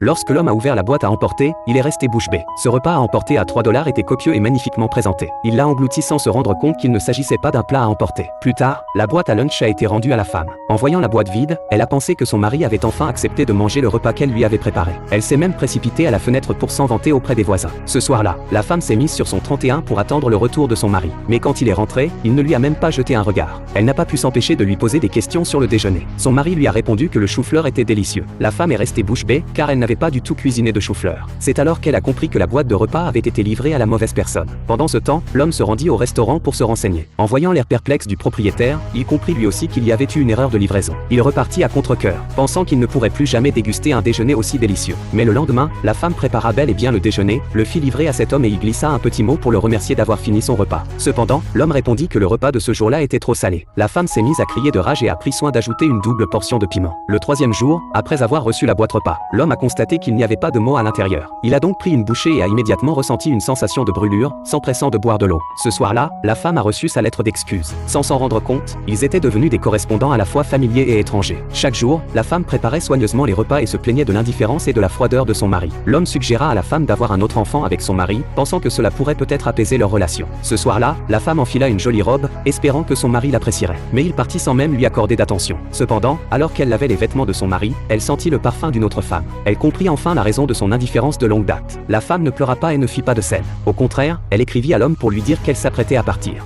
Lorsque l'homme a ouvert la boîte à emporter, il est resté bouche bée. Ce repas à emporter à 3 $ était copieux et magnifiquement présenté. Il l'a englouti sans se rendre compte qu'il ne s'agissait pas d'un plat à emporter. Plus tard, la boîte à lunch a été rendue à la femme. En voyant la boîte vide, elle a pensé que son mari avait enfin accepté de manger le repas qu'elle lui avait préparé. Elle s'est même précipitée à la fenêtre pour s'en vanter auprès des voisins. Ce soir-là, la femme s'est mise sur son 31 pour attendre le retour de son mari. Mais quand il est rentré, il ne lui a même pas jeté un regard. Elle n'a pas pu s'empêcher de lui poser des questions sur le déjeuner. Son mari lui a répondu que le chou-fleur était délicieux. La femme est restée bouche bée car elle n'avait pas du tout cuisiné de chou-fleur. C'est alors qu'elle a compris que la boîte de repas avait été livrée à la mauvaise personne. Pendant ce temps, l'homme se rendit au restaurant pour se renseigner. En voyant l'air perplexe du propriétaire, il comprit lui aussi qu'il y avait eu une erreur de livraison. Il repartit à contre-cœur, pensant qu'il ne pourrait plus jamais déguster un déjeuner aussi délicieux. Mais le lendemain, la femme prépara bel et bien le déjeuner, le fit livrer à cet homme et y glissa un petit mot pour le remercier d'avoir fini son repas. Cependant, l'homme répondit que le repas de ce jour-là était trop salé. La femme s'est mise à crier de rage et a pris soin d'ajouter une double portion de piment. Le troisième jour, après avoir reçu la boîte repas, l'homme a constaté qu'il n'y avait pas de mots à l'intérieur. Il a donc pris une bouchée et a immédiatement ressenti une sensation de brûlure, s'empressant de boire de l'eau. Ce soir-là, la femme a reçu sa lettre d'excuse. Sans s'en rendre compte, ils étaient devenus des correspondants à la fois familiers et étrangers. Chaque jour, la femme préparait soigneusement les repas et se plaignait de l'indifférence et de la froideur de son mari. L'homme suggéra à la femme d'avoir un autre enfant avec son mari, pensant que cela pourrait peut-être apaiser leur relation. Ce soir-là, la femme enfila une jolie robe, espérant que son mari l'apprécierait. Mais il partit sans même lui accorder d'attention. Cependant, alors qu'elle lavait les vêtements de son mari, elle sentit le parfum d'une autre femme. Elle comprit enfin la raison de son indifférence de longue date. La femme ne pleura pas et ne fit pas de scène. Au contraire, elle écrivit à l'homme pour lui dire qu'elle s'apprêtait à partir.